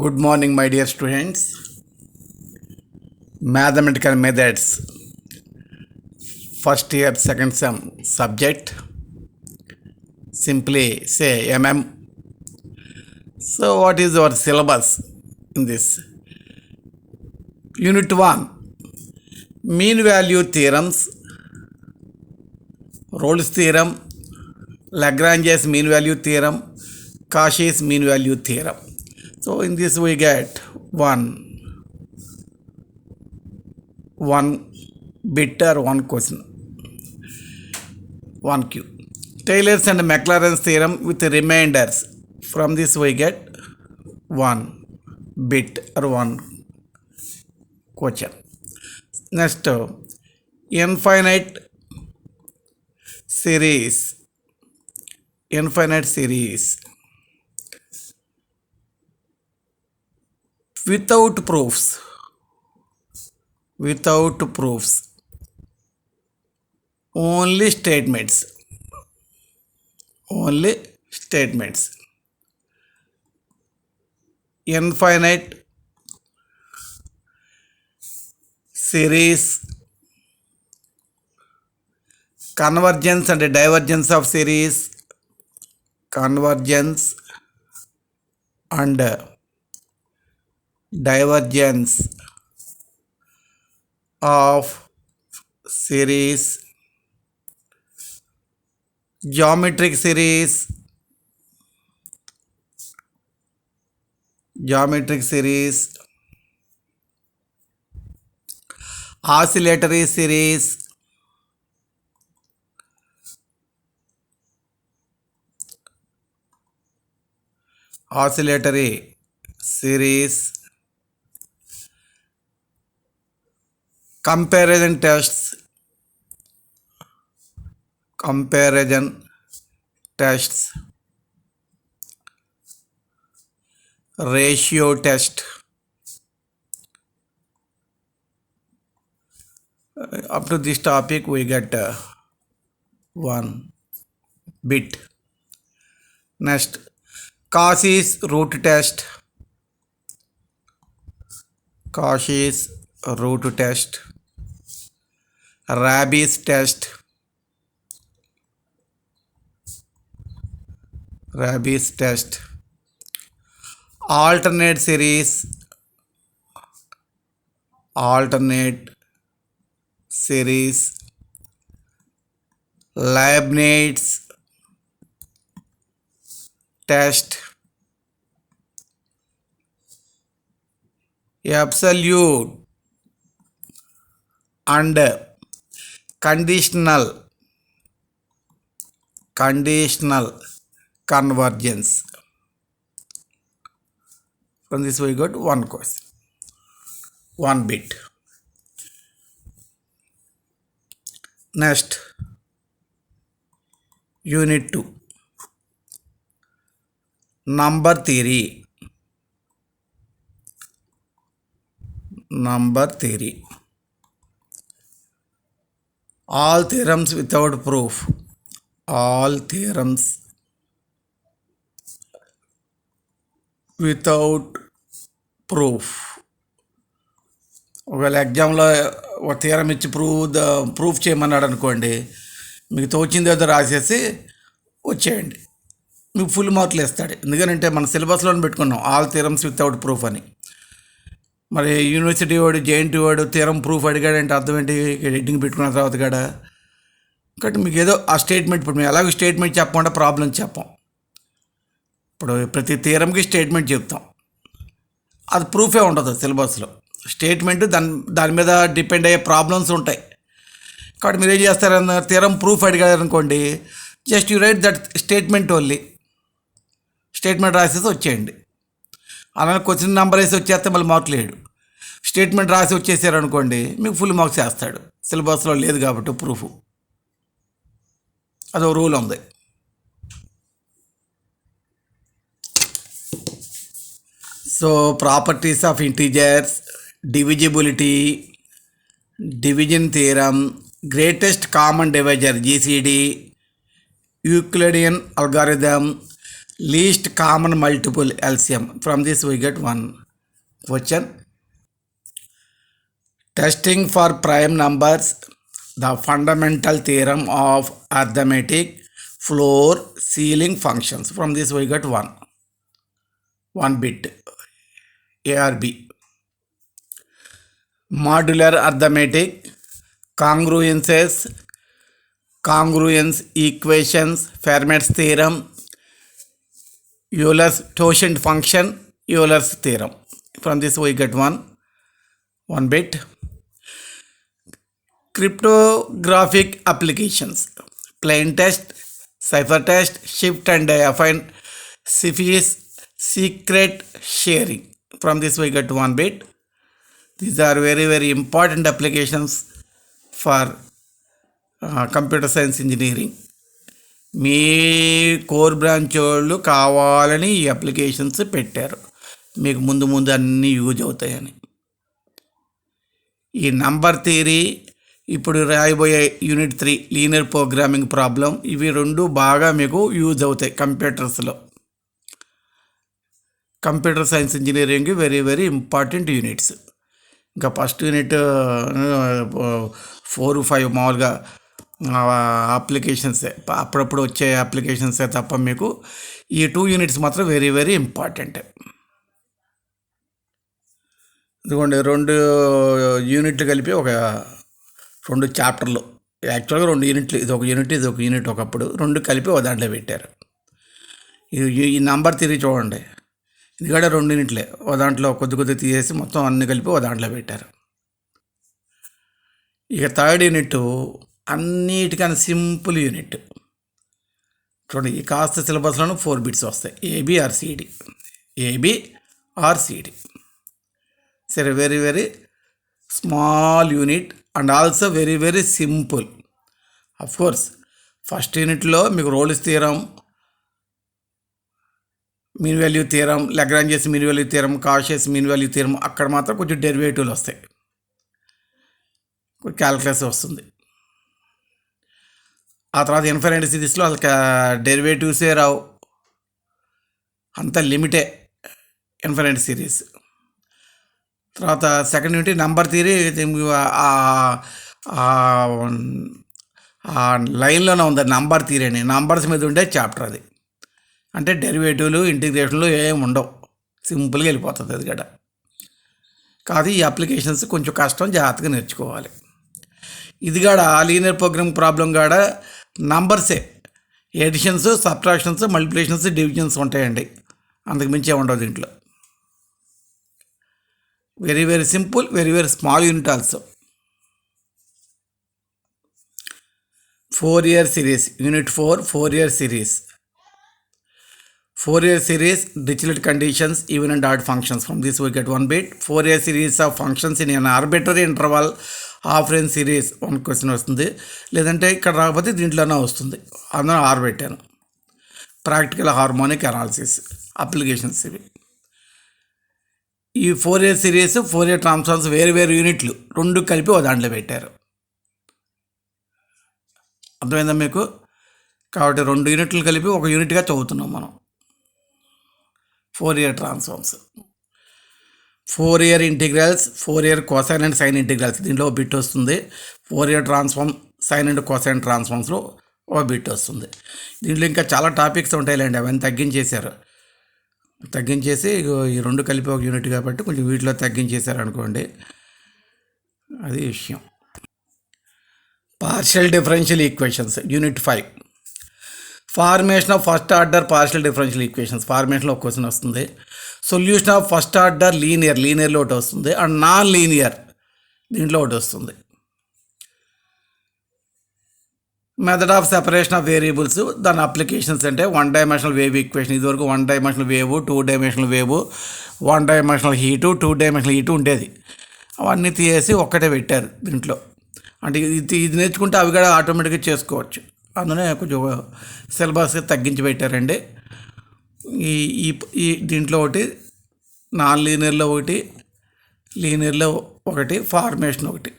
Good morning, my dear students. Mathematical methods, first year, second sem subject. Simply say MM. So, what is our syllabus in this? Unit 1, mean value theorems, Rolle's theorem, Lagrange's mean value theorem, Cauchy's mean value theorem. So, in this we get one bit or one question, one Q. Taylor's and Maclaurin's theorem with remainders. From this we get one bit or one question. Next, infinite series. Without proofs. Only statements. Infinite series, convergence and divergence of series, convergence and divergence of series, geometric series, oscillatory series, comparison tests, ratio test. Up to this topic we get one bit. Next, Cauchy's root test, Rabi's test, alternate series, Leibniz test, absolute and conditional convergence. From this we got one question, one bit. Next, unit 2, number theory. All theorems without proof. ఒకవేళ ఎగ్జామ్లో ఒక theorem ఇచ్చి proof చేయమన్నాడు అనుకోండి, మీకు తోచింది ఏదో రాసేసి వచ్చేయండి, మీకు ఫుల్ మార్కులు ఇస్తాడు. ఎందుకంటే మన సిలబస్లోనే పెట్టుకున్నాం ఆల్ థియరమ్స్ వితౌట్ ప్రూఫ్ అని. మరి యూనివర్సిటీ వాడు, జేఎన్టీ వాడు థియరం ప్రూఫ్ అడిగాడంటే అర్థం ఏంటి? హెడ్డింగ్ పెట్టుకున్న తర్వాత కాడ. కాబట్టి మీకు ఏదో ఆ స్టేట్మెంట్, ఇప్పుడు మేము ఎలాగో స్టేట్మెంట్ చెప్పకుండా ప్రాబ్లం చెప్పాం. ఇప్పుడు ప్రతి థియరంకి స్టేట్మెంట్ చెప్తాం, అది ప్రూఫే ఉండదు సిలబస్లో. స్టేట్మెంట్ దాని మీద డిపెండ్ అయ్యే ప్రాబ్లమ్స్ ఉంటాయి. కాబట్టి మీరు ఏం చేస్తారన్న, థియరం ప్రూఫ్ అడిగారు అనుకోండి, just you right that statement only. Statement రాసేసి వచ్చేయండి. అలానే క్వశ్చన్ నెంబర్ వేసి వచ్చేస్తే మళ్ళీ మార్కులు వేయడు. స్టేట్మెంట్ రాసి వచ్చేసారు అనుకోండి, మీకు ఫుల్ మార్క్స్ వేస్తాడు. సిలబస్లో లేదు కాబట్టి ప్రూఫ్, అదో రూల్ ఉంది. So properties of integers, divisibility, division theorem, greatest common divisor GCD, Euclidean algorithm, least common multiple LCM. From this we get one question. Testing for prime numbers, the fundamental theorem of arithmetic floor ceiling functions. From this we get one bit. A or B. Modular arithmetic, congruence equations, Fermat's theorem, Euler's tangent function, Euler's theorem. From this we get one bit. Cryptographic applications, plain text, cipher text, shift and affine CFS, secret sharing. From this we get one bit. These are very important applications for computer science engineering. Me core branch వాళ్ళు కావాలని ఈ applications పెట్టారు, మీకు ముందు అన్నీ use అవుతాయని. ఈ number theory, ఇప్పుడు రాయబోయే యూనిట్ 3 లీనియర్ ప్రోగ్రామింగ్ ప్రాబ్లం, ఇవి రెండు బాగా మీకు యూజ్ అవుతాయి కంప్యూటర్స్లో. Computer science engineering very important units. ఇంకా ఫస్ట్ యూనిట్ 4-5 మామూలుగా అప్లికేషన్సే, అప్పుడప్పుడు వచ్చే అప్లికేషన్సే తప్ప మీకు ఈ 2 యూనిట్స్ మాత్రం వెరీ ఇంపార్టెంట్. ఇదిగోండి 2 యూనిట్లు కలిపి ఒక 2 చాప్టర్లు, యాక్చువల్గా 2 యూనిట్లు, ఇది ఒక యూనిట్ ఒకప్పుడు 2 కలిపి ఒక దాంట్లో పెట్టారు. ఈ నంబర్ తిరిగి చూడండి, ఇది కూడా 2 యూనిట్లే, ఒక దాంట్లో కొద్ది తీసేసి మొత్తం అన్ని కలిపి ఒక దాంట్లో పెట్టారు. ఇక థర్డ్ యూనిట్ అన్నిటికన్నా సింపుల్ యూనిట్ చూడండి. ఈ కాస్త సిలబస్లోనూ 4 బిట్స్ వస్తాయి, ఏబి ఆర్ సిడి. సరే, very small unit and also very simple. Of course first యూనిట్లో మీకు Rolle's theorem, mean value theorem, Lagrange's mean value theorem, Cauchy's mean value theorem, అక్కడ మాత్రం కొంచెం డెరివేటివ్లు వస్తాయి, క్యాల్కులస్ వస్తుంది. ఆ తర్వాత ఇన్ఫైనైట్ సిరీస్లో అసలు డెరివేటివ్సే రావు, అంత లిమిటే ఇన్ఫైనైట్ సిరీస్. తర్వాత సెకండ్ యూనిట్ నంబర్ థియరీ, ఆ లైన్లోనే ఉంది నంబర్ థియరీ అని, నంబర్స్ మీద ఉండే చాప్టర్ అది. అంటే డెరివేటివ్లు, ఇంటిగ్రేషన్లు ఏమి ఉండవు, సింపుల్గా వెళ్ళిపోతుంది అది కూడా. కాదు ఈ అప్లికేషన్స్ కొంచెం కష్టం, జాగ్రత్తగా నేర్చుకోవాలి. ఇది కూడా లీనియర్ ప్రోగ్రామ్ ప్రాబ్లం కూడా నంబర్సే, ఎడిషన్స్, సబ్ట్రాక్షన్స్, మల్టిప్లికేషన్స్, డివిజన్స్ ఉంటాయండి, అంతకు మించే ఉండవు దీంట్లో. Very simple, very small unit also. 4-year series, Unit 4, 4-year series. 4-year series, Dirichlet conditions, even and odd functions. From this we get one bit. 4-year series of functions in an arbitrary interval, half range series. 1 question వస్తుంది, లేదంటే ఇక్కడ రాకపోతే దీంట్లోనే వస్తుంది, అందులో are పెట్టాను. Practical harmonic analysis applications ఇవి. ఈ 4-year సిరీస్, 4-year ట్రాన్స్ఫార్మ్స్ వేరు యూనిట్లు 2 కలిపి ఒక దాంట్లో పెట్టారు. అర్థమైందా మీకు? కాబట్టి 2 యూనిట్లు కలిపి ఒక యూనిట్గా చదువుతున్నాం మనం. 4-year transforms, 4-year integrals, 4-year cosine and sine integrals, దీంట్లో ఒక బిట్ వస్తుంది. 4-year transform, sine and cosine ట్రాన్స్ఫార్మ్స్లో ఒక బిట్ వస్తుంది. దీంట్లో ఇంకా చాలా టాపిక్స్ ఉంటాయిలేండి, అవన్నీ తగ్గించేసి ఈ 2 కలిపి ఒక యూనిట్ కాబట్టి కొంచెం వీటిలో తగ్గించేశారు అనుకోండి, అది విషయం. Partial differential equations, unit 5. Formation of first order partial differential equations, ఫార్మేషన్లో ఒక క్వశ్చన్ వస్తుంది. సొల్యూషన్ ఆఫ్ ఫస్ట్ ఆర్డర్ లీనియర్లో ఒకటి వస్తుంది, అండ్ నాన్ లీనియర్ దీంట్లో ఒకటి వస్తుంది. Method of separation of variables, దాని అప్లికేషన్స్ అంటే 1 డైమెన్షనల్ వేవ్ ఈక్వేషన్. ఇదివరకు 1 dimensional wave, 2 dimensional wave, 1 dimensional heat, 2 dimensional heat ఉండేది, అవన్నీ తీసేసి ఒక్కటే పెట్టారు దీంట్లో. అంటే ఇది నేర్చుకుంటే అవి కూడా ఆటోమేటిక్గా చేసుకోవచ్చు, అందులో కొంచెం సిలబస్ తగ్గించి పెట్టారండి. ఈ దీంట్లో ఒకటి, నాన్ లీనియర్లో ఒకటి, లీనియర్లో ఒకటి, ఫార్మేషన్ ఒకటి.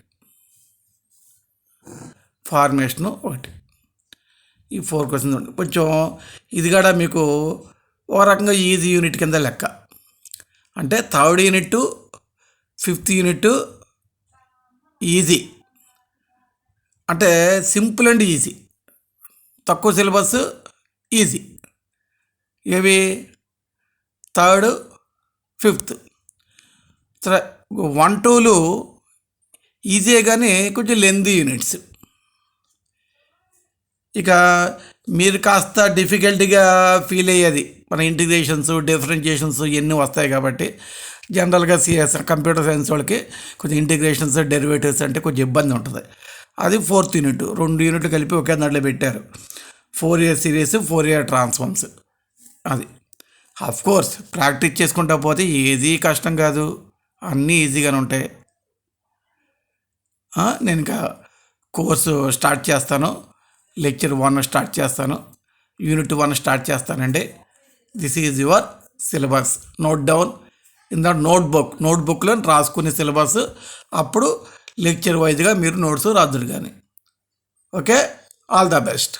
ఈ 4 క్వశ్చన్స్ ఉంటాయి. కొంచెం ఇది కూడా మీకు ఒక రకంగా ఈజీ యూనిట్ కింద లెక్క. అంటే third unit fifth unit easy, అంటే సింపుల్ అండ్ ఈజీ, తక్కువ సిలబస్ ఈజీ. ఏవి? Third, fifth. సరే, 1, 2లు ఈజీయే కానీ కొంచెం లెంతీ యూనిట్స్. ఇక మీరు కాస్త డిఫికల్ట్గా ఫీల్ అయ్యేది మన ఇంటిగ్రేషన్స్, డిఫరెన్షియేషన్స్ ఇవన్నీ వస్తాయి కాబట్టి జనరల్గా కంప్యూటర్ సైన్స్ వాళ్ళకి కొంచెం ఇంటిగ్రేషన్స్, డెరివేటివ్స్ అంటే కొంచెం ఇబ్బంది ఉంటుంది. అది 4th యూనిట్. 2 యూనిట్లు కలిపి ఒకే దాంట్లో పెట్టారు. 4 ఇయర్ సిరీస్, 4 ఇయర్ ట్రాన్స్ఫార్మ్స్. అది కోర్స్ ప్రాక్టీస్ చేసుకుంటా పోతే ఏది కష్టం కాదు, అన్నీ ఈజీగానే ఉంటాయి. నేను ఇంకా కోర్సు స్టార్ట్ చేస్తాను. లెక్చర్ 1 స్టార్ట్ చేస్తాను, యూనిట్ 1 స్టార్ట్ చేస్తానండి. This is your syllabus. Note down in the నోట్బుక్లో రాసుకునే సిలబస్. అప్పుడు లెక్చర్ వైజ్గా మీరు నోట్స్ రాదురు కానీ. Okay, all the best.